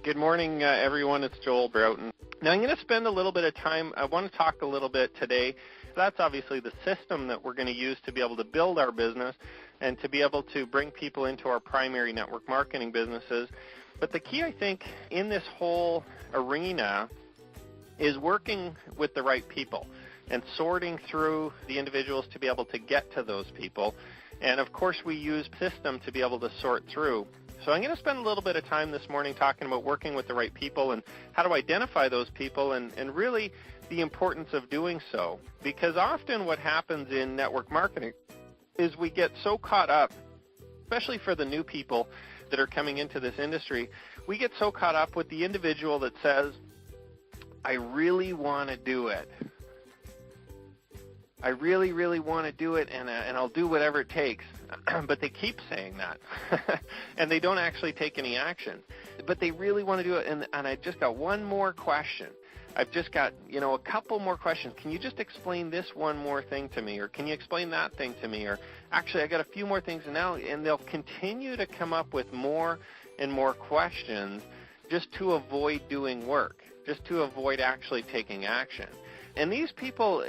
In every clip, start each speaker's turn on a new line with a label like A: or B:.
A: Good morning, everyone. It's Joel Broughton. Now, I'm going to spend a little bit of time. I want to talk a little bit today. That's obviously the system that we're going to use to be able to build our business and to be able to bring people into our primary network marketing businesses. But the key, I think, in this whole arena is working with the right people and sorting through the individuals to be able to get to those people. And, of course, we use system to be able to sort through. So I'm going to spend a little bit of time this morning talking about working with the right people and how to identify those people and really the importance of doing so. Because often what happens in network marketing is we get so caught up, especially for the new people that are coming into this industry, we get so caught up with the individual that says, I really want to do it. I really, really want to do it, and I'll do whatever it takes. But they keep saying that, and they don't actually take any action. But they really want to do it, and I just got one more question. I've just got, a couple more questions. Can you just explain this one more thing to me, or can you explain that thing to me, or actually I got a few more things and they'll continue to come up with more and more questions just to avoid doing work, just to avoid actually taking action. And these people,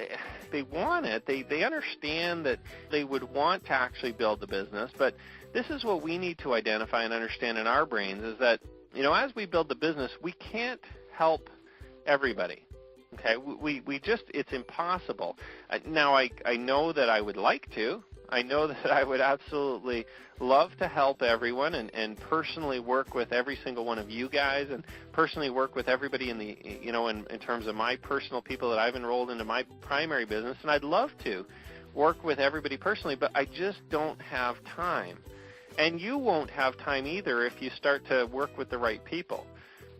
A: they want it. They understand that they would want to actually build the business, but this is what we need to identify and understand in our brains is that, as we build the business, we can't help everybody. Okay, we just, it's impossible. Now, I know that I would like to. I know that I would absolutely love to help everyone and personally work with every single one of you guys and personally work with everybody in the, in terms of my personal people that I've enrolled into my primary business. And I'd love to work with everybody personally, but I just don't have time. And you won't have time either if you start to work with the right people.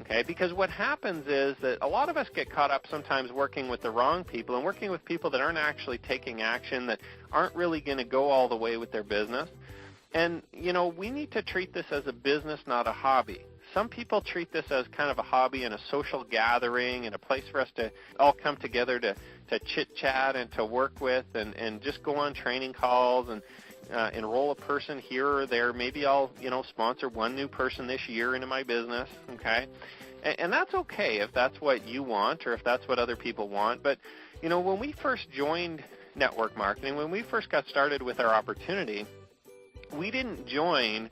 A: Okay, because what happens is that a lot of us get caught up sometimes working with the wrong people and working with people that aren't actually taking action, that aren't really going to go all the way with their business. And, we need to treat this as a business, not a hobby. Some people treat this as kind of a hobby and a social gathering and a place for us to all come together to chit-chat and to work with and just go on training calls and enroll a person here or there. Maybe I'll, sponsor one new person this year into my business, okay? And that's okay if that's what you want or if that's what other people want. But, when we first joined network marketing, when we first got started with our opportunity, we didn't join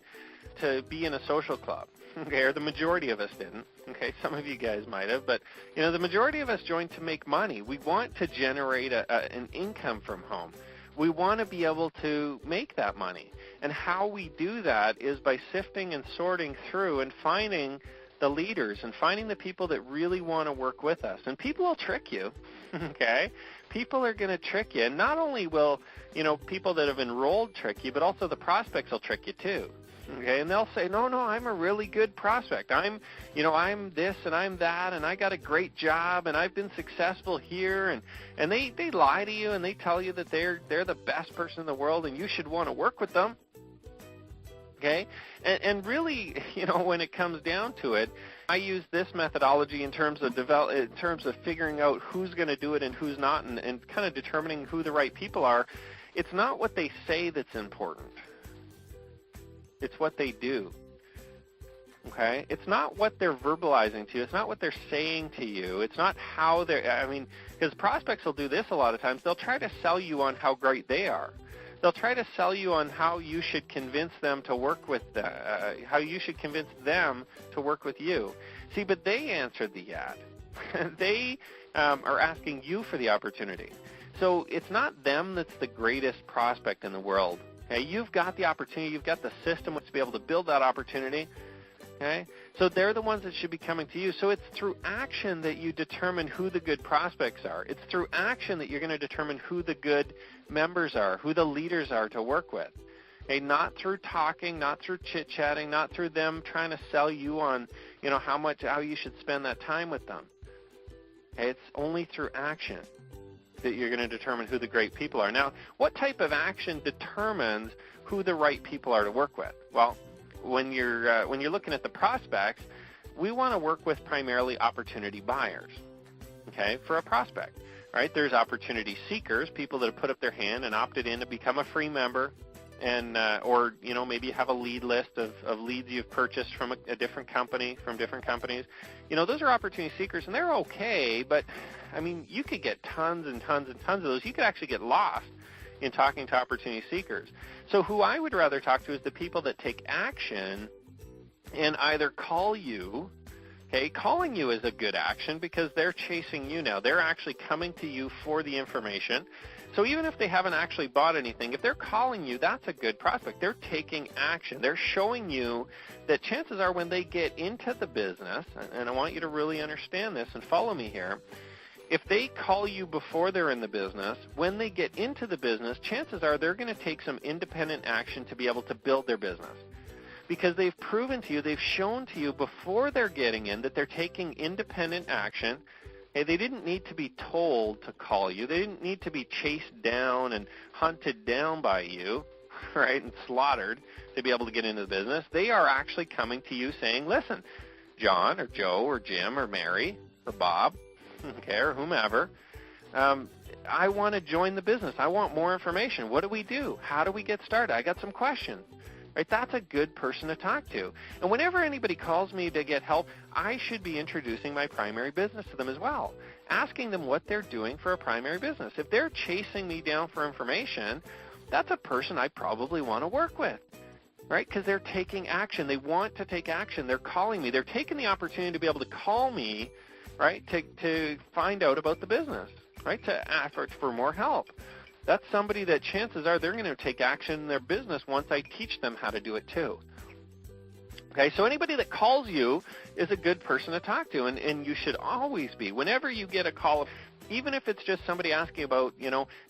A: to be in a social club, okay, or the majority of us didn't. Okay, some of you guys might have, but, the majority of us joined to make money. We want to generate an income from home. We want to be able to make that money. And how we do that is by sifting and sorting through and finding the leaders and finding the people that really want to work with us. And people will trick you, okay? People are going to trick you. And not only will, people that have enrolled trick you, but also the prospects will trick you too. Okay, and they'll say, no, I'm a really good prospect. I'm this and I'm that, and I got a great job, and I've been successful here, and they lie to you, and they tell you that they're the best person in the world, and you should want to work with them. Okay, and really, when it comes down to it, I use this methodology in terms of figuring out who's going to do it and who's not, and kind of determining who the right people are. It's not what they say that's important. It's what they do, okay? It's not what they're verbalizing to you. It's not what they're saying to you. It's not how because prospects will do this a lot of times. They'll try to sell you on how great they are. They'll try to sell you on how you should convince them to work with how you should convince them to work with you. See, but they answered the ad. They are asking you for the opportunity. So it's not them that's the greatest prospect in the world. Okay, you've got the opportunity, you've got the system to be able to build that opportunity. Okay, so they're the ones that should be coming to you. So it's through action that you determine who the good prospects are. It's through action that you're going to determine who the good members are, who the leaders are to work with. Okay, not through talking, not through chit-chatting, not through them trying to sell you on, how you should spend that time with them. Okay, it's only through action that you're going to determine who the great people are. Now, what type of action determines who the right people are to work with? Well, when you're looking at the prospects, we want to work with primarily opportunity buyers, okay, for a prospect. Right? There's opportunity seekers, people that have put up their hand and opted in to become a free member, and or maybe you have a lead list of leads you've purchased from a different company, from different companies. Those are opportunity seekers, and they're okay, but I mean, you could get tons and tons and tons of those. You could actually get lost in talking to opportunity seekers. So who I would rather talk to is the people that take action and either call you. Okay, calling you is a good action because they're chasing you now. They're actually coming to you for the information. So even if they haven't actually bought anything, if they're calling you, that's a good prospect. They're taking action. They're showing you that chances are when they get into the business, and I want you to really understand this and follow me here, if they call you before they're in the business, when they get into the business, chances are they're going to take some independent action to be able to build their business. Because they've proven to you, they've shown to you before they're getting in that they're taking independent action. Hey, they didn't need to be told to call you. They didn't need to be chased down and hunted down by you, right, and slaughtered to be able to get into the business. They are actually coming to you saying, listen, John or Joe or Jim or Mary or Bob, okay, or whomever, I want to join the business. I want more information. What do we do? How do we get started? I got some questions. Right? That's a good person to talk to. And whenever anybody calls me to get help, I should be introducing my primary business to them as well, asking them what they're doing for a primary business. If they're chasing me down for information, that's a person I probably want to work with, right? Because they're taking action. They want to take action. They're calling me. They're taking the opportunity to be able to call me, right, to find out about the business, right, to ask for more help. That's somebody that chances are they're going to take action in their business once I teach them how to do it too. Okay, so anybody that calls you is a good person to talk to, and you should always be. Whenever you get a call, even if it's just somebody asking about,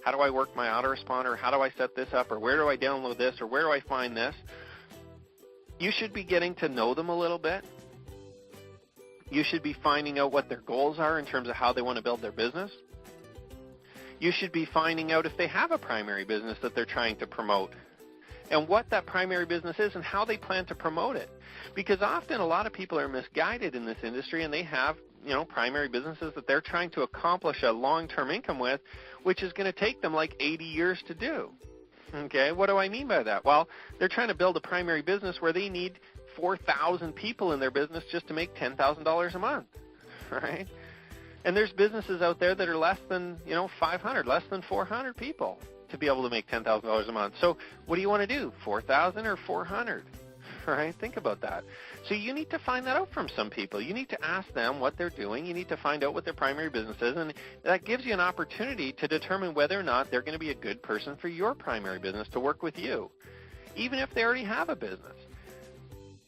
A: how do I work my autoresponder, how do I set this up, or where do I download this, or where do I find this, you should be getting to know them a little bit. You should be finding out what their goals are in terms of how they want to build their business. You should be finding out if they have a primary business that they're trying to promote and what that primary business is and how they plan to promote it. Because often a lot of people are misguided in this industry and they have, primary businesses that they're trying to accomplish a long-term income with, which is going to take them like 80 years to do. Okay, what do I mean by that? Well, they're trying to build a primary business where they need 4,000 people in their business just to make $10,000 a month, right? And there's businesses out there that are less than, 500, less than 400 people to be able to make $10,000 a month. So what do you want to do, 4,000 or 400? Right? Think about that. So you need to find that out from some people. You need to ask them what they're doing. You need to find out what their primary business is, and that gives you an opportunity to determine whether or not they're going to be a good person for your primary business to work with you, even if they already have a business.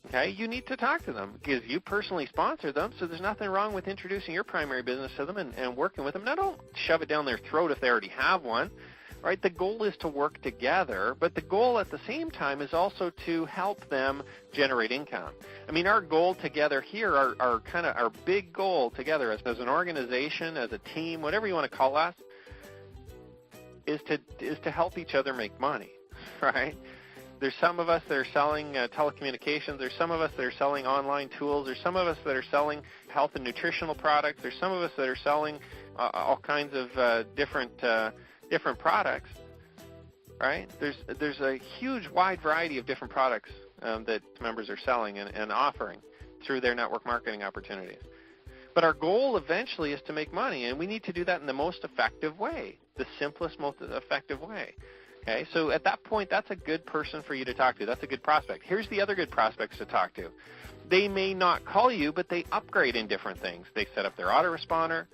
A: Okay, you need to talk to them because you personally sponsor them, so there's nothing wrong with introducing your primary business to them and working with them. Now, don't shove it down their throat if they already have one, right? The goal is to work together, but the goal at the same time is also to help them generate income. I mean, our goal together here, our big goal together as an organization, as a team, whatever you want to call us, is to help each other make money, right? There's some of us that are selling telecommunications. There's some of us that are selling online tools. There's some of us that are selling health and nutritional products. There's some of us that are selling all kinds of different products, right? There's a huge, wide variety of different products that members are selling and offering through their network marketing opportunities. But our goal eventually is to make money, and we need to do that in the most effective way, the simplest, most effective way. Okay, so at that point, that's a good person for you to talk to. That's a good prospect. Here's the other good prospects to talk to. They may not call you, but they upgrade in different things. They set up their autoresponder.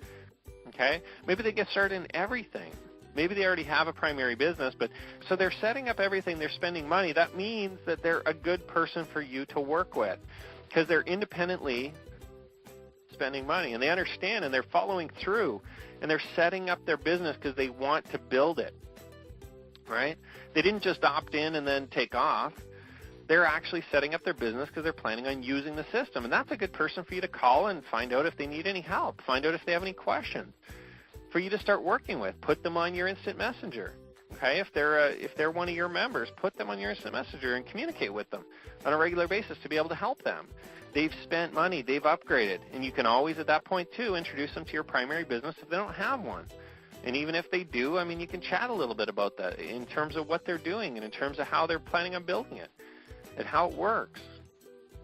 A: Okay, maybe they get started in everything. Maybe they already have a primary business, but so they're setting up everything. They're spending money. That means that they're a good person for you to work with because they're independently spending money, and they understand, and they're following through, and they're setting up their business because they want to build it. Right? They didn't just opt in and then take off. They're actually setting up their business because they're planning on using the system. And that's a good person for you to call and find out if they need any help. Find out if they have any questions for you to start working with. Put them on your instant messenger. Okay? If they're one of your members, put them on your instant messenger and communicate with them on a regular basis to be able to help them. They've spent money. They've upgraded. And you can always, at that point, too, introduce them to your primary business if they don't have one. And even if they do, I mean, you can chat a little bit about that in terms of what they're doing and in terms of how they're planning on building it and how it works.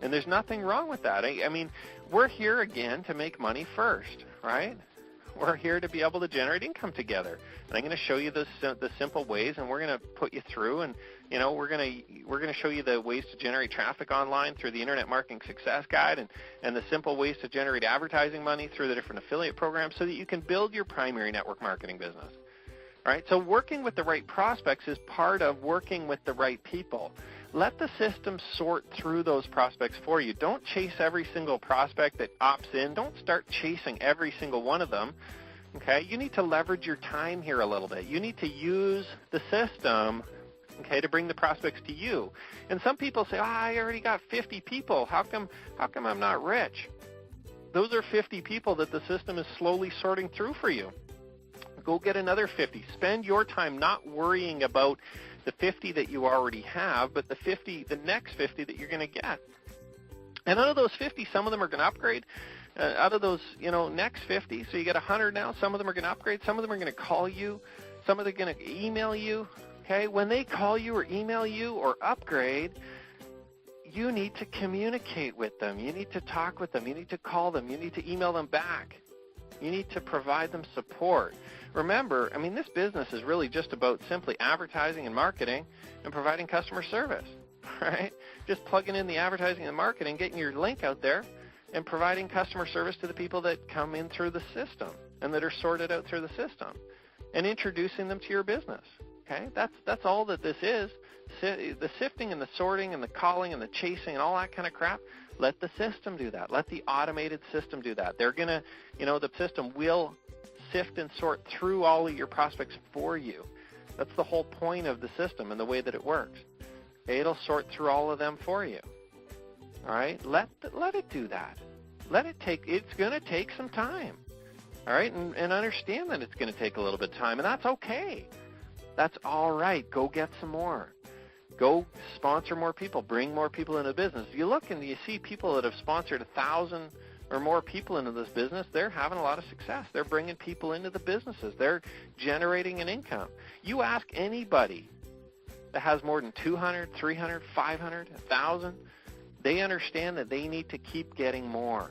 A: And there's nothing wrong with that. I mean, we're here again to make money first, right? We're here to be able to generate income together. And I'm going to show you the simple ways, and we're going to put you through, and you know, we're going to show you the ways to generate traffic online through the Internet Marketing Success Guide, and the simple ways to generate advertising money through the different affiliate programs so that you can build your primary network marketing business. All right? So working with the right prospects is part of working with the right people. Let the system sort through those prospects for you. Don't chase every single prospect that opts in. Don't start chasing every single one of them. Okay? You need to leverage your time here a little bit. You need to use the system, okay, to bring the prospects to you. And some people say, I already got 50 people. How come I'm not rich? Those are 50 people that the system is slowly sorting through for you. Go get another 50. Spend your time not worrying about the 50 that you already have, but the next 50 that you're going to get. And out of those 50, some of them are going to upgrade. Out of those, next 50, so you get 100 now, some of them are going to upgrade, some of them are going to call you, some of them are going to email you. Okay, when they call you or email you or upgrade, you need to communicate with them. You need to talk with them. You need to call them. You need to email them back. You need to provide them support. Remember, I mean, this business is really just about simply advertising and marketing and providing customer service, right? Just plugging in the advertising and marketing, getting your link out there, and providing customer service to the people that come in through the system and that are sorted out through the system, and introducing them to your business. Okay, that's all that this is. The sifting and the sorting and the calling and the chasing and all that kind of crap, let the system do that. Let the automated system do that. They're going to, the system will sift and sort through all of your prospects for you. That's the whole point of the system and the way that it works. Okay, it'll sort through all of them for you. All right, let it do that. It's going to take some time. All right, and understand that it's going to take a little bit of time, and that's okay. That's all right. Go get some more. Go sponsor more people. Bring more people into the business. If you look and you see people that have sponsored 1,000 or more people into this business, they're having a lot of success. They're bringing people into the businesses. They're generating an income. You ask anybody that has more than 200, 300, 500, 1,000, they understand that they need to keep getting more.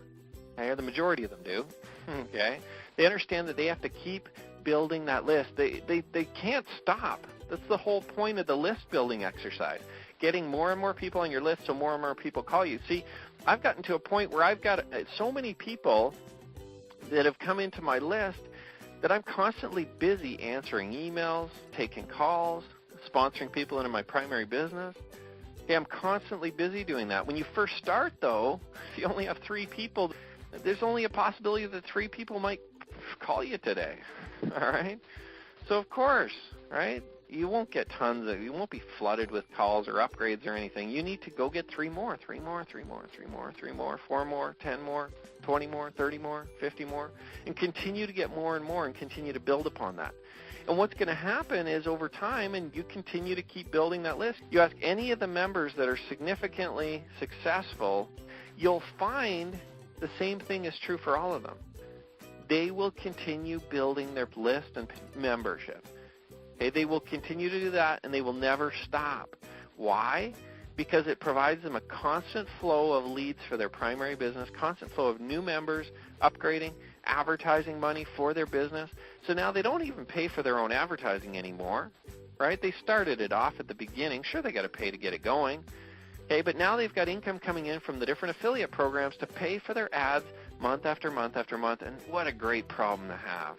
A: Okay? The majority of them do. Okay? They understand that they have to keep building that list. They can't stop. That's the whole point of the list building exercise, getting more and more people on your list so more and more people call you. See, I've gotten to a point where I've got so many people that have come into my list that I'm constantly busy answering emails, taking calls, sponsoring people into my primary business. Okay, I'm constantly busy doing that. When you first start, though, if you only have 3 people, there's only a possibility that 3 people might call you today. All right? So, of course, right, you won't get you won't be flooded with calls or upgrades or anything. You need to go get 3 more, 3 more, 3 more, 3 more, 3 more, 4 more, 10 more, 20 more, 30 more, 50 more, and continue to get more and more and continue to build upon that. And what's going to happen is over time, and you continue to keep building that list, you ask any of the members that are significantly successful, you'll find the same thing is true for all of them. They will continue building their list and membership. Okay, they will continue to do that, and they will never stop. Why? Because it provides them a constant flow of leads for their primary business, constant flow of new members, upgrading, advertising money for their business. So now they don't even pay for their own advertising anymore, right? They started it off at the beginning. Sure, they got to pay to get it going. Okay, but now they've got income coming in from the different affiliate programs to pay for their ads month after month after month, and what a great problem to have.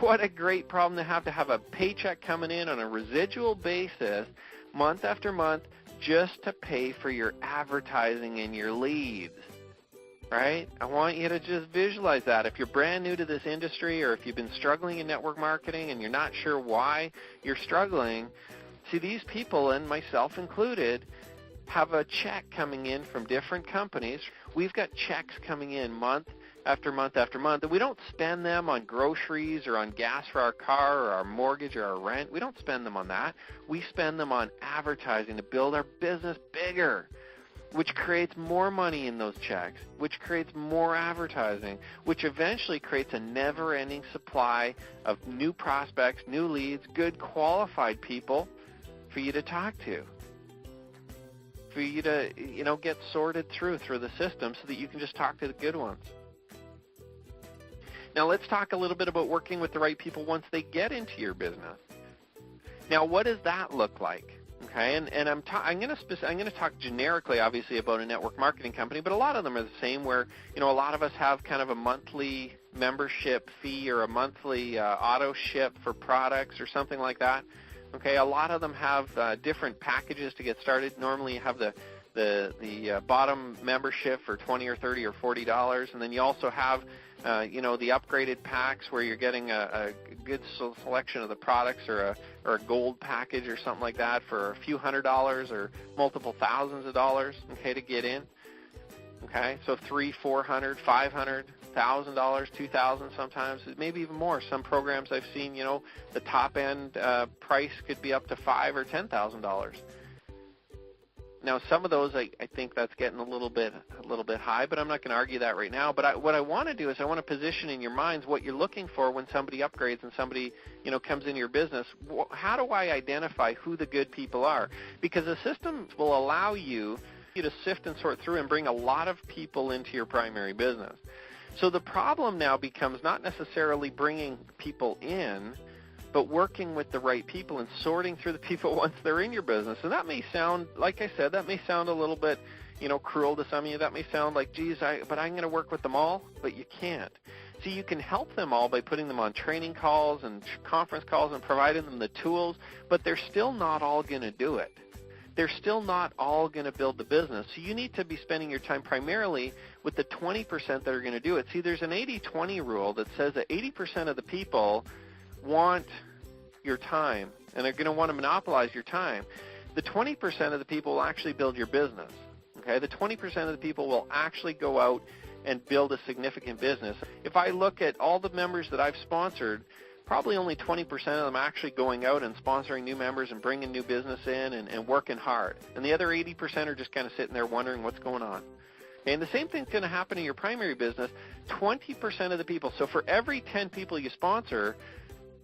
A: What a great problem to have a paycheck coming in on a residual basis month after month just to pay for your advertising and your leads, right? I want you to just visualize that. If you're brand new to this industry or if you've been struggling in network marketing and you're not sure why you're struggling, see, these people, and myself included, have a check coming in from different companies. We've got checks coming in month after month after month, and we don't spend them on groceries or on gas for our car or our mortgage or our rent. We don't spend them on that. We spend them on advertising to build our business bigger. which creates more money in those checks, which creates more advertising, which eventually creates a never-ending supply of new prospects, new leads, good qualified people for you to talk to, for you to, get sorted through the system so that you can just talk to the good ones. Now let's talk a little bit about working with the right people once they get into your business. Now, what does that look like? Okay, and I'm going to talk generically, obviously, about a network marketing company, but a lot of them are the same. Where a lot of us have kind of a monthly membership fee or a monthly auto ship for products or something like that. Okay, a lot of them have different packages to get started. Normally, you have the bottom membership for $20 or $30 or $40, and then you also have the upgraded packs where you're getting a good selection of the products, or a gold package or something like that for a few $100s or multiple thousands of dollars, okay, to get in. Okay, so $300, $400, $500, $1,000, $2,000 sometimes, maybe even more. Some programs I've seen, the top end price could be up to $5,000 or $10,000. Now, some of those, I think that's getting a little bit high, but I'm not going to argue that right now. But what I want to do is I want to position in your minds what you're looking for when somebody upgrades and somebody, comes into your business. How do I identify who the good people are? Because the system will allow you to sift and sort through and bring a lot of people into your primary business. So the problem now becomes not necessarily bringing people in, but working with the right people and sorting through the people once they're in your business. And that may sound, like I said, that may sound a little bit, cruel to some of you. That may sound like, geez, but I'm going to work with them all, but you can't. See, you can help them all by putting them on training calls and conference calls and providing them the tools, but they're still not all going to do it. They're still not all going to build the business. So you need to be spending your time primarily with the 20% that are going to do it. See, there's an 80-20 rule that says that 80% of the people want your time, and they're going to want to monopolize your time. The 20% of the people will actually build your business. Okay, the 20% of the people will actually go out and build a significant business. If I look at all the members that I've sponsored, probably only 20% of them actually going out and sponsoring new members and bringing new business in and working hard. And the other 80% are just kind of sitting there wondering what's going on. And the same thing's going to happen in your primary business. 20% of the people, so for every 10 people you sponsor,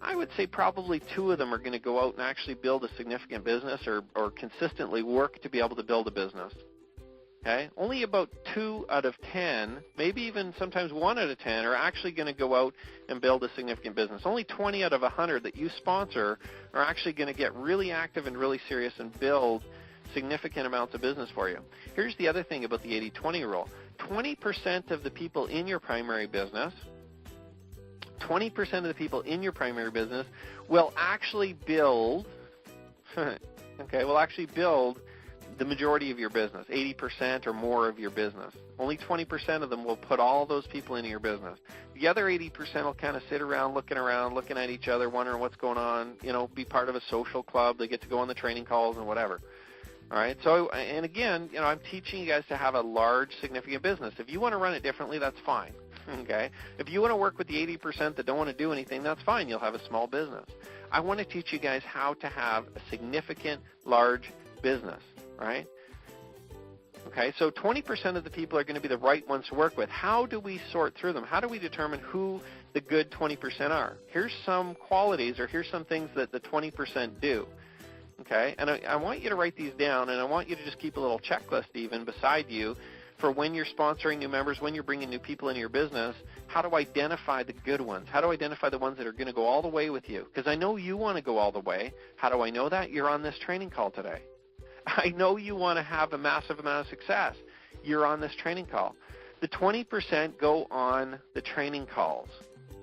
A: I would say probably 2 of them are going to go out and actually build a significant business or consistently work to be able to build a business. Okay? Only about 2 out of 10, maybe even sometimes 1 out of 10, are actually going to go out and build a significant business. Only 20 out of 100 that you sponsor are actually going to get really active and really serious and build significant amounts of business for you. Here's the other thing about the 80-20 rule. 20% of the people in your primary business, 20% of the people in your primary business will actually build, build the majority of your business, 80% or more of your business. Only 20% of them will put all those people into your business. The other 80% will kind of sit around, looking at each other, wondering what's going on, be part of a social club. They get to go on the training calls and whatever. All right. So, and again, I'm teaching you guys to have a large, significant business. If you want to run it differently, that's fine. Okay. If you want to work with the 80% that don't want to do anything, that's fine. You'll have a small business. I want to teach you guys how to have a significant, large business. Right? Okay. So 20% of the people are going to be the right ones to work with. How do we sort through them? How do we determine who the good 20% are? Here's some qualities, or here's some things that the 20% do. Okay, and I want you to write these down, and I want you to just keep a little checklist even beside you for when you're sponsoring new members, when you're bringing new people into your business, how to identify the good ones, how to identify the ones that are going to go all the way with you. Because I know you want to go all the way. How do I know that? You're on this training call today. I know you want to have a massive amount of success. You're on this training call. The 20% go on the training calls.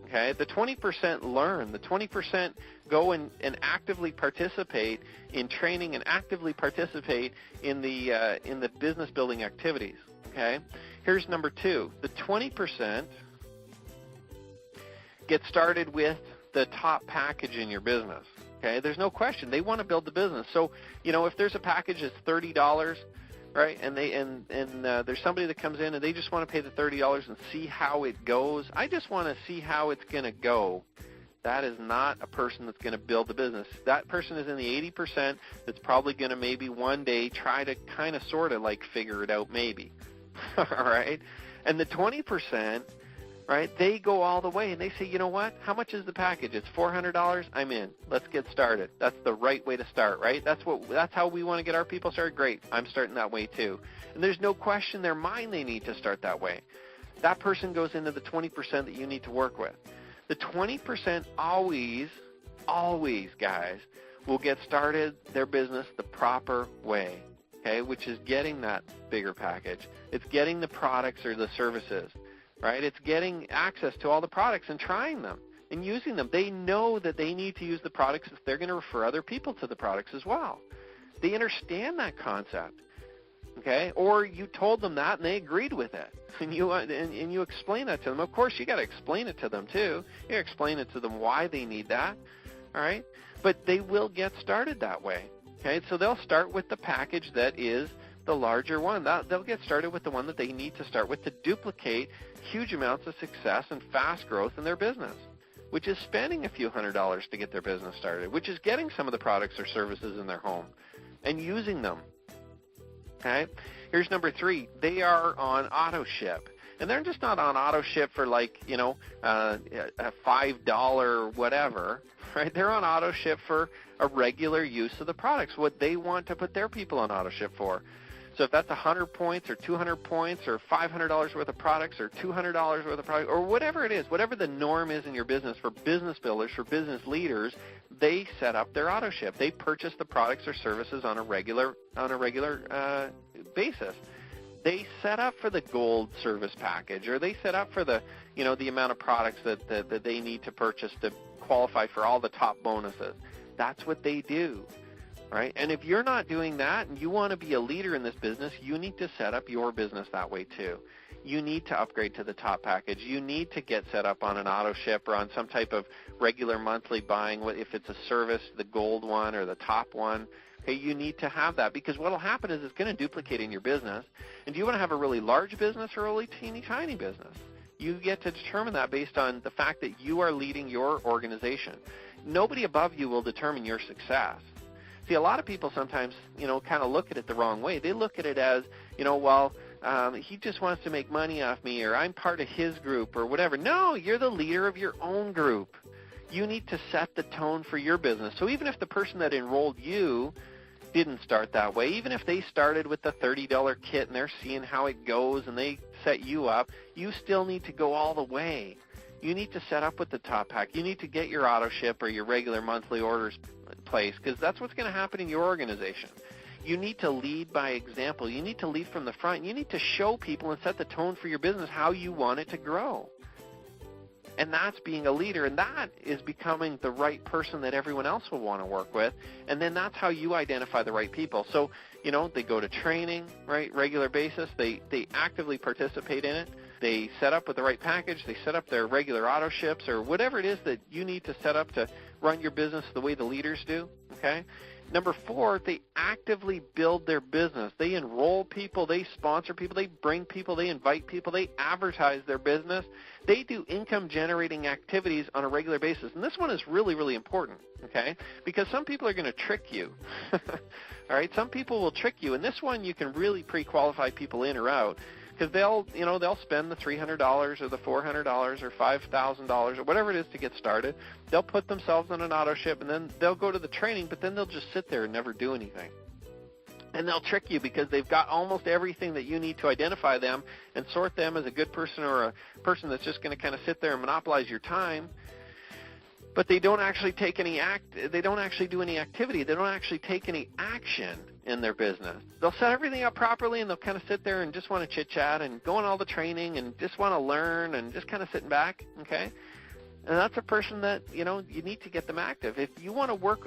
A: Okay, the 20% learn. The 20% go and actively participate in training and actively participate in the business building activities. Okay, here's number 2. The 20% get started with the top package in your business. Okay, there's no question they want to build the business. So if there's a package that's $30. Right, and there's somebody that comes in and they just want to pay the $30 and see how it goes. I just want to see how it's going to go That is not a person that's going to build the business. That person is in the 80% that's probably going to maybe one day try to kind of sort of like figure it out maybe. All right? And the 20%, right, they go all the way and they say, you know what, how much is the package? It's $400, I'm in. Let's get started. That's the right way to start, right? That's how we want to get our people started. Great, I'm starting that way too. And there's no question in their mind they need to start that way. That person goes into the 20% that you need to work with. The 20% always, guys, will get started their business the proper way, okay, which is getting that bigger package. It's getting the products or the services, right? It's getting access to all the products and trying them and using them. They know that they need to use the products if they're going to refer other people to the products as well. They understand that concept, okay? Or you told them that and they agreed with it, and you explain that to them. Of course, you got to explain it to them too. You got to explain it to them why they need that, all right? But they will get started that way, okay? So they'll start with the package that is the larger one. They'll get started with the one that they need to start with to duplicate huge amounts of success and fast growth in their business, which is spending a few $100s to get their business started, which is getting some of the products or services in their home and using them. Okay? Here's number 3. They are on auto ship. And they're just not on auto ship for like, you know, a $5 whatever, right? They're on auto ship for a regular use of the products, what they want to put their people on auto ship for. So if that's 100 points or 200 points or $500 worth of products or $200 worth of products or whatever it is, whatever the norm is in your business, for business builders, for business leaders, they set up their auto ship. They purchase the products or services on a regular basis. They set up for the gold service package, or they set up for the, you know, the amount of products that they need to purchase to qualify for all the top bonuses. That's what they do. Right? And if you're not doing that and you want to be a leader in this business, you need to set up your business that way too. You need to upgrade to the top package. You need to get set up on an auto ship or on some type of regular monthly buying, if it's a service, the gold one or the top one. Okay, you need to have that, because what will happen is it's going to duplicate in your business. And do you want to have a really large business or a really teeny tiny business? You get to determine that based on the fact that you are leading your organization. Nobody above you will determine your success. See, a lot of people sometimes, you know, kind of look at it the wrong way. They look at it as, you know, well, he just wants to make money off me, or I'm part of his group or whatever. No, you're the leader of your own group. You need to set the tone for your business. So even if the person that enrolled you didn't start that way, even if they started with the $30 kit and they're seeing how it goes and they set you up, you still need to go all the way. You need to set up with the top pack. You need to get your auto ship or your regular monthly orders in place, because that's what's going to happen in your organization. You need to lead by example. You need to lead from the front. You need to show people and set the tone for your business how you want it to grow. And that's being a leader, and that is becoming the right person that everyone else will want to work with. And then that's how you identify the right people. So, you know, they go to training, right, regular basis. They actively participate in it. They set up with the right package. They set up their regular auto ships or whatever it is that you need to set up to run your business the way the leaders do, okay? Number 4, they actively build their business. They enroll people. They sponsor people. They bring people. They invite people. They advertise their business. They do income-generating activities on a regular basis. And this one is really, really important, okay, because some people are going to trick you. All right, some people will trick you. And this one you can really pre-qualify people in or out, because they'll spend the $300 or the $400 or $5,000 or whatever it is to get started. They'll put themselves on an auto ship, and then they'll go to the training, but then they'll just sit there and never do anything. And they'll trick you because they've got almost everything that you need to identify them and sort them as a good person or a person that's just going to kind of sit there and monopolize your time. But they don't actually take any they don't actually do any activity. They don't actually take any action in their business. They'll set everything up properly, and they'll kind of sit there and just want to chit-chat and go on all the training and just want to learn and just kind of sitting back, okay? And that's a person that, you know, you need to get them active. If they want to work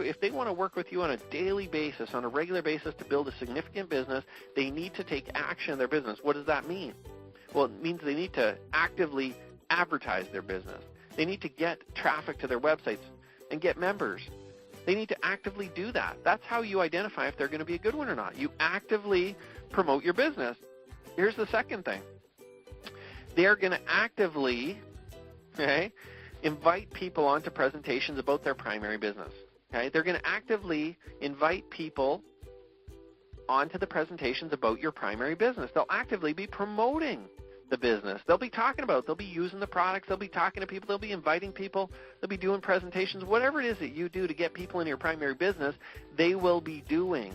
A: with you on a daily basis, on a regular basis to build a significant business, they need to take action in their business. What does that mean? Well, it means they need to actively advertise their business. They need to get traffic to their websites and get members. They need to actively do that. That's how you identify if they're going to be a good one or not. You actively promote your business. Here's the second thing. They're going to actively, okay, invite people onto presentations about their primary business. Okay? They're going to actively invite people onto the presentations about your primary business. They'll actively be promoting the business. They'll be talking about it. They'll be using the products. They'll be talking to people. They'll be inviting people. They'll be doing presentations. Whatever it is that you do to get people into your primary business, they will be doing.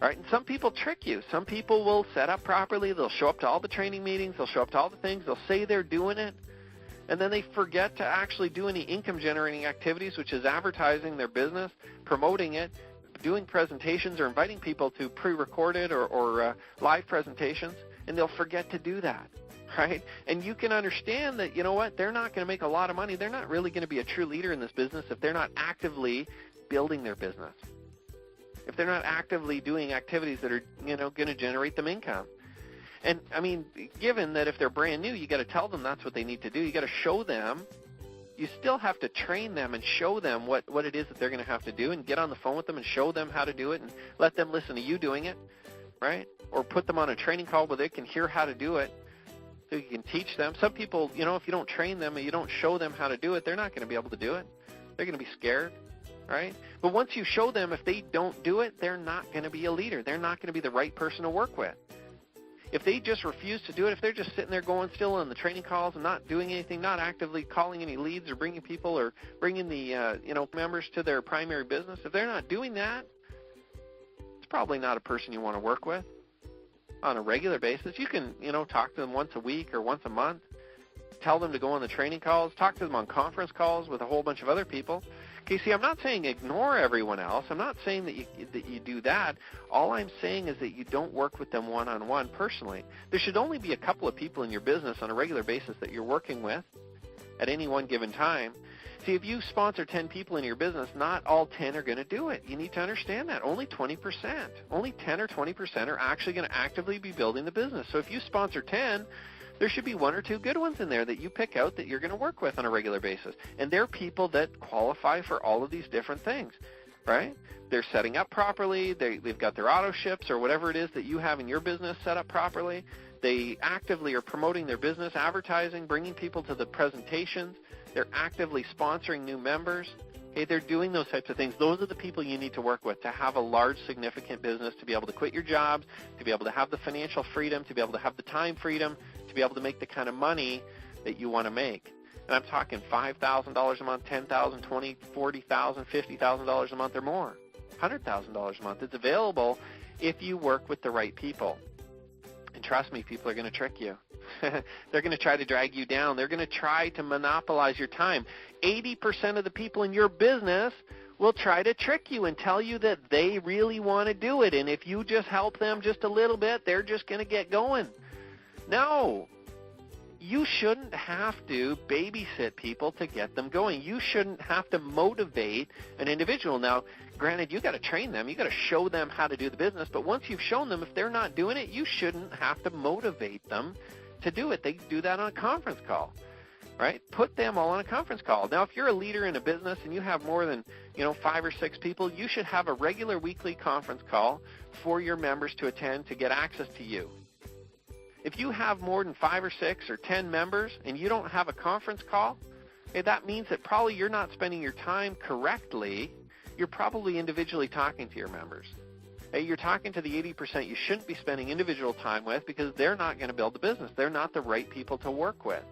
A: All right? And some people trick you. Some people will set up properly. They'll show up to all the training meetings. They'll show up to all the things. They'll say they're doing it, and then they forget to actually do any income-generating activities, which is advertising their business, promoting it, doing presentations, or inviting people to pre-recorded or live presentations, and they'll forget to do that, right? And you can understand that, you know what, they're not going to make a lot of money. They're not really going to be a true leader in this business if they're not actively building their business, if they're not actively doing activities that are, you know, going to generate them income. And, I mean, given that if they're brand new, you got to tell them that's what they need to do. You got to show them. You still have to train them and show them what it is that they're going to have to do, and get on the phone with them and show them how to do it and let them listen to you doing it, right? Or put them on a training call where they can hear how to do it so you can teach them. Some people, you know, if you don't train them and you don't show them how to do it, they're not going to be able to do it. They're going to be scared, right? But once you show them, if they don't do it, they're not going to be a leader. They're not going to be the right person to work with. If they just refuse to do it, if they're just sitting there going still on the training calls and not doing anything, not actively calling any leads or bringing people or bringing the members to their primary business, if they're not doing that, it's probably not a person you want to work with on a regular basis. You can, talk to them once a week or once a month, tell them to go on the training calls, talk to them on conference calls with a whole bunch of other people. Okay, see, I'm not saying ignore everyone else. I'm not saying that you do that. All I'm saying is that you don't work with them one-on-one personally. There should only be a couple of people in your business on a regular basis that you're working with at any one given time. See, if you sponsor 10 people in your business, not all 10 are going to do it. You need to understand that. Only 20%, only 10 or 20% are actually going to actively be building the business. So if you sponsor 10, there should be one or two good ones in there that you pick out that you're going to work with on a regular basis. And they're people that qualify for all of these different things, right? They're setting up properly. They've got their auto ships or whatever it is that you have in your business set up properly. They actively are promoting their business, advertising, bringing people to the presentations. They're actively sponsoring new members. Okay, they're doing those types of things. Those are the people you need to work with to have a large, significant business, to be able to quit your jobs, to be able to have the financial freedom, to be able to have the time freedom, to be able to make the kind of money that you want to make. And I'm talking $5,000 a month, $10,000, $20,000, $40,000, $50,000 a month or more, $100,000 a month. It's available if you work with the right people. And trust me, people are going to trick you. They're going to try to drag you down. They're going to try to monopolize your time. 80% of the people in your business will try to trick you and tell you that they really want to do it. And if you just help them just a little bit, they're just going to get going. No. You shouldn't have to babysit people to get them going. You shouldn't have to motivate an individual. Now, granted, you got to train them. You got to show them how to do the business. But once you've shown them, if they're not doing it, you shouldn't have to motivate them to do it. They do that on a conference call, right? Put them all on a conference call. Now, if you're a leader in a business and you have more than 5 or 6 people, you should have a regular weekly conference call for your members to attend to get access to you. If you have more than 5 or 6 or 10 members and you don't have a conference call, that means that probably you're not spending your time correctly. You're probably individually talking to your members. You're talking to the 80% you shouldn't be spending individual time with because they're not going to build the business. They're not the right people to work with.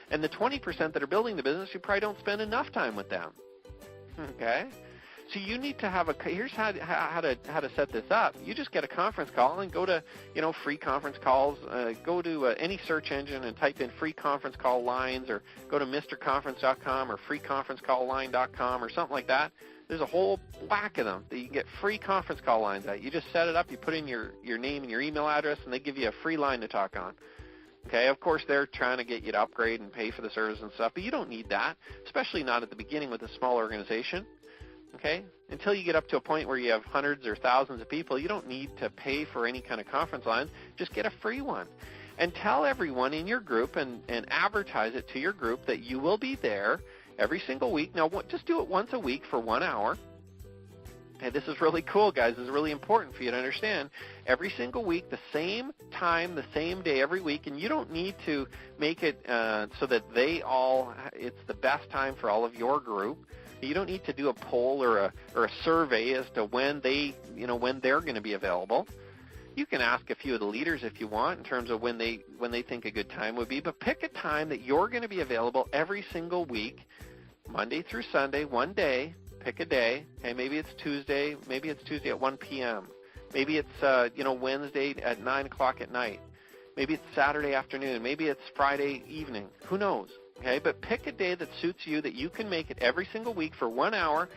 A: And the 20% that are building the business, you probably don't spend enough time with them. Okay? So you need to have here's how to set this up. You just get a conference call and go to, free conference calls. Go to any search engine and type in free conference call lines, or go to mrconference.com or freeconferencecallline.com or something like that. There's a whole whack of them that you can get free conference call lines at. You just set it up, you put in your name and your email address, and they give you a free line to talk on. Okay, of course, they're trying to get you to upgrade and pay for the service and stuff, but you don't need that, especially not at the beginning with a small organization. Okay, until you get up to a point where you have hundreds or thousands of people, you don't need to pay for any kind of conference line. Just get a free one. And tell everyone in your group and advertise it to your group that you will be there every single week. Now, just do it once a week for 1 hour. Okay, this is really cool, guys. This is really important for you to understand. Every single week, the same time, the same day every week, and you don't need to make it so that it's the best time for all of your group. You don't need to do a poll or a survey as to when they're going to be available. You can ask a few of the leaders if you want in terms of when they think a good time would be, but pick a time that you're going to be available every single week, Monday through Sunday, one day. Pick a day. Okay, maybe it's Tuesday. Maybe it's Tuesday at 1 p.m. Maybe it's Wednesday at 9 o'clock at night. Maybe it's Saturday afternoon. Maybe it's Friday evening. Who knows? Okay, but pick a day that suits you, that you can make it every single week for 1 hour,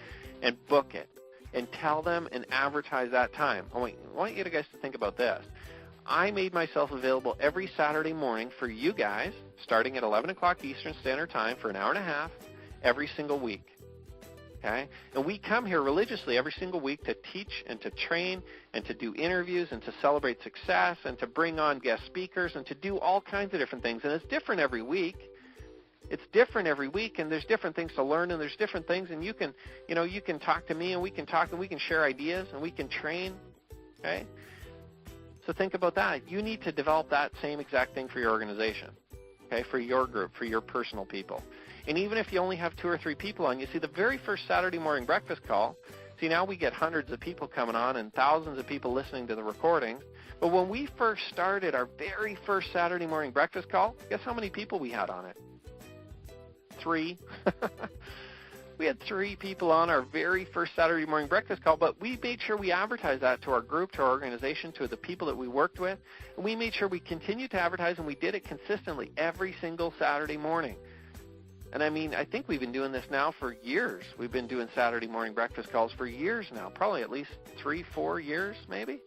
A: and book it, and tell them and advertise that time. I want you guys to think about this. I made myself available every Saturday morning for you guys, starting at 11 o'clock Eastern Standard Time for an hour and a half every single week. Okay? And we come here religiously every single week to teach and to train and to do interviews and to celebrate success and to bring on guest speakers and to do all kinds of different things. And it's different every week. It's different every week, and there's different things to learn, and there's different things, and you can talk to me, and we can talk, and we can share ideas, and we can train. Okay? So think about that. You need to develop that same exact thing for your organization, okay, for your group, for your personal people. And even if you only have 2 or 3 people on, you see the very first Saturday morning breakfast call, see now we get hundreds of people coming on and thousands of people listening to the recordings. But when we first started our very first Saturday morning breakfast call, guess how many people we had on it? 3. We had 3 people on our very first Saturday morning breakfast call, but we made sure we advertised that to our group, to our organization, to the people that we worked with. And we made sure we continued to advertise, and we did it consistently every single Saturday morning. And I think we've been doing this now for years. We've been doing Saturday morning breakfast calls for years now, probably at least 3-4 years maybe.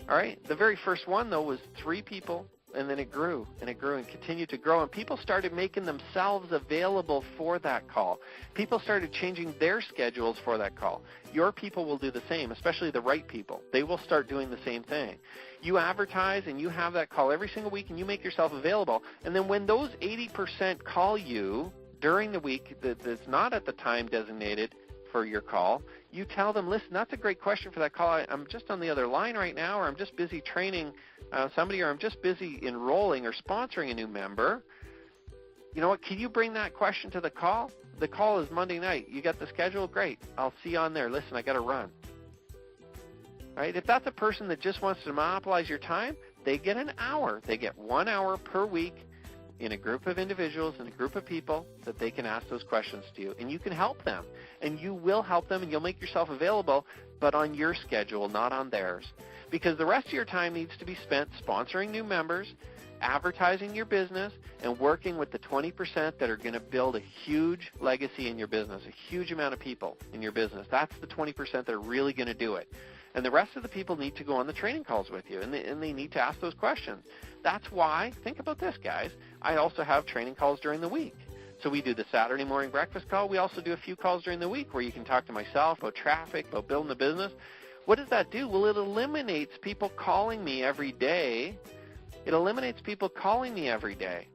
A: All right. The very first one, though, was 3 people, and then it grew and continued to grow. And people started making themselves available for that call. People started changing their schedules for that call. Your people will do the same, especially the right people. They will start doing the same thing. You advertise and you have that call every single week, and you make yourself available. And then when those 80% call you during the week that's not at the time designated for your call, you tell them, listen, that's a great question for that call. I'm just on the other line right now, or I'm just busy training somebody, or I'm just busy enrolling or sponsoring a new member. You know what? Can you bring that question to the call? The call is Monday night. You got the schedule? Great. I'll see you on there. Listen, I got to run. Right? If that's a person that just wants to monopolize your time, they get an hour. They get 1 hour per week in a group of individuals, in a group of people, that they can ask those questions to you. And you can help them. And you will help them, and you'll make yourself available, but on your schedule, not on theirs. Because the rest of your time needs to be spent sponsoring new members, advertising your business, and working with the 20% that are going to build a huge legacy in your business, a huge amount of people in your business. That's the 20% that are really going to do it. And the rest of the people need to go on the training calls with you, and they need to ask those questions. That's why, think about this, guys, I also have training calls during the week. So we do the Saturday morning breakfast call. We also do a few calls during the week where you can talk to myself about traffic, about building the business. What does that do? Well, it eliminates people calling me every day. It eliminates people calling me every day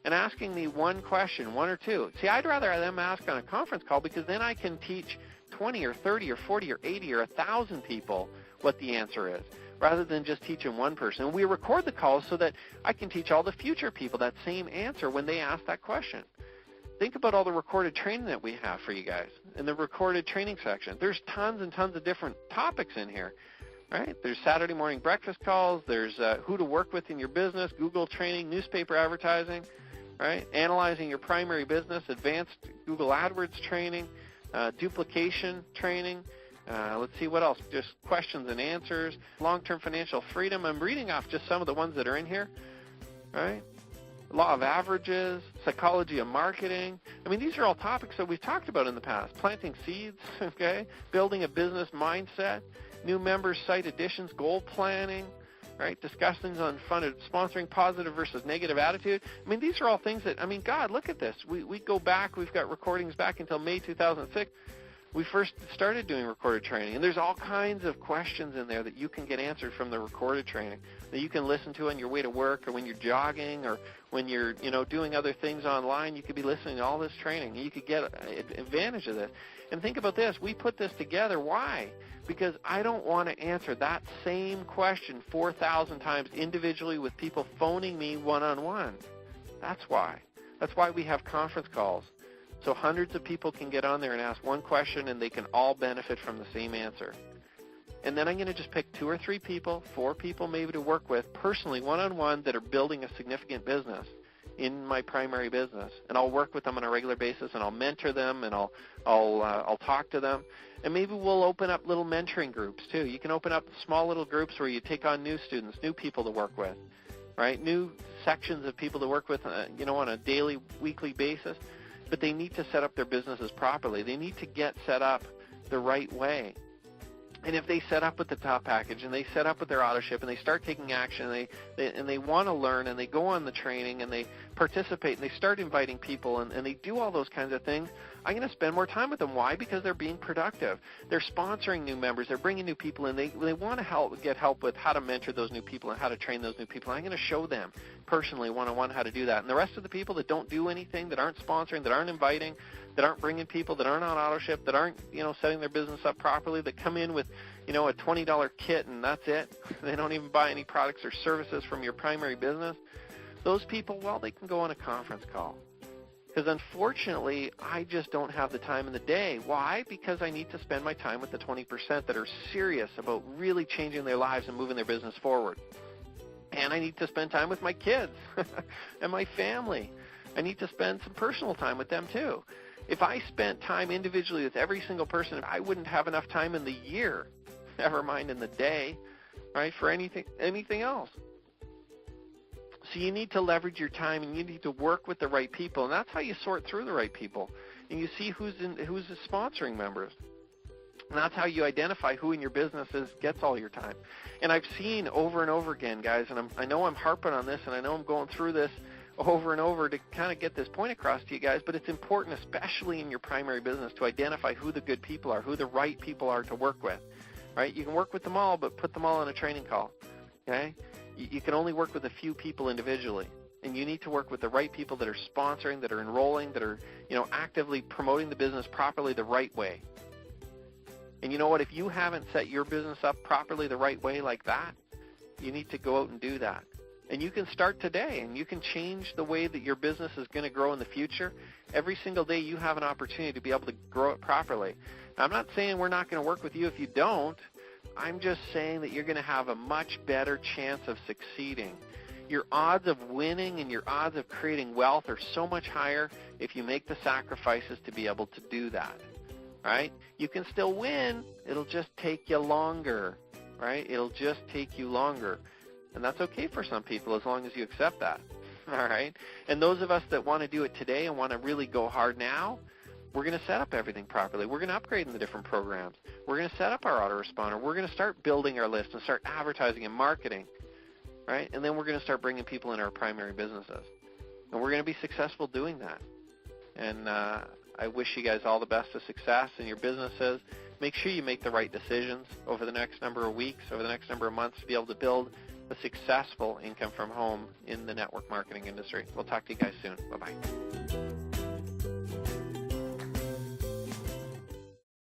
A: and asking me one question, 1 or 2. See, I'd rather them ask on a conference call, because then I can teach 20 or 30 or 40 or 80 or 1,000 people what the answer is, rather than just teaching one person. And we record the calls so that I can teach all the future people that same answer when they ask that question. Think about all the recorded training that we have for you guys in the recorded training section. There's tons and tons of different topics in here, right? There's Saturday morning breakfast calls. There's who to work with in your business, Google training, newspaper advertising, right? Analyzing your primary business, advanced Google AdWords training, duplication training. Let's see what else. Just questions and answers, long-term financial freedom. I'm reading off just some of the ones that are in here, right? Law of averages, psychology of marketing. I mean, these are all topics that we've talked about in the past. Planting seeds, okay? Building a business mindset, new members, site additions, goal planning, right? Discussions on funded sponsoring, positive versus negative attitude. I mean, these are all things that, God, look at this. We go back. We've got recordings back until May 2006. we first started doing recorded training. And there's all kinds of questions in there that you can get answered from the recorded training that you can listen to on your way to work or when you're jogging or when you're, doing other things online. You could be listening to all this training. You could get advantage of this. And think about this. We put this together. Why? Because I don't want to answer that same question 4,000 times individually with people phoning me one-on-one. That's why. That's why we have conference calls. So hundreds of people can get on there and ask one question, and they can all benefit from the same answer. And then I'm going to just pick 2 or 3 people, 4 people maybe to work with personally, one-on-one, that are building a significant business in my primary business. And I'll work with them on a regular basis, and I'll mentor them, and I'll talk to them. And maybe we'll open up little mentoring groups too. You can open up small little groups where you take on new students, new people to work with, right? New sections of people to work with, on a daily, weekly basis. But they need to set up their businesses properly. They need to get set up the right way. And if they set up with the top package and they set up with their AutoShip and they start taking action and they want to learn and they go on the training and they participate and they start inviting people and they do all those kinds of things, I'm going to spend more time with them. Why? Because they're being productive. They're sponsoring new members. They're bringing new people in. They want to get help with how to mentor those new people and how to train those new people. I'm going to show them personally one-on-one how to do that. And the rest of the people that don't do anything, that aren't sponsoring, that aren't inviting, that aren't bringing people, that aren't on AutoShip, that aren't, setting their business up properly, that come in with, a $20 kit and that's it. They don't even buy any products or services from your primary business. Those people, well, they can go on a conference call. Because unfortunately, I just don't have the time in the day. Why? Because I need to spend my time with the 20% that are serious about really changing their lives and moving their business forward. And I need to spend time with my kids and my family. I need to spend some personal time with them too. If I spent time individually with every single person, I wouldn't have enough time in the year, never mind in the day, right, for anything else. So you need to leverage your time, and you need to work with the right people, and that's how you sort through the right people. And you see who's the sponsoring members. And that's how you identify who in your business gets all your time. And I've seen over and over again, guys, and I know I'm harping on this, and I know I'm going through this over and over to kind of get this point across to you guys, but it's important, especially in your primary business, to identify who the good people are, who the right people are to work with, right? You can work with them all, but put them all on a training call, okay? You can only work with a few people individually, and you need to work with the right people that are sponsoring, that are enrolling, that are, actively promoting the business properly the right way. And you know what? If you haven't set your business up properly the right way like that, you need to go out and do that. And you can start today, and you can change the way that your business is going to grow in the future. Every single day you have an opportunity to be able to grow it properly. Now, I'm not saying we're not going to work with you if you don't. I'm just saying that you're going to have a much better chance of succeeding. Your odds of winning and your odds of creating wealth are so much higher if you make the sacrifices to be able to do that, right? You can still win. It'll just take you longer, right? It'll just take you longer. And that's okay for some people as long as you accept that, all right? And those of us that want to do it today and want to really go hard now, we're going to set up everything properly. We're going to upgrade in the different programs. We're going to set up our autoresponder. We're going to start building our list and start advertising and marketing, right? And then we're going to start bringing people in our primary businesses. And we're going to be successful doing that. And I wish you guys all the best of success in your businesses. Make sure you make the right decisions over the next number of weeks, over the next number of months to be able to build a successful income from home in the network marketing industry. We'll talk to you guys soon. Bye-bye.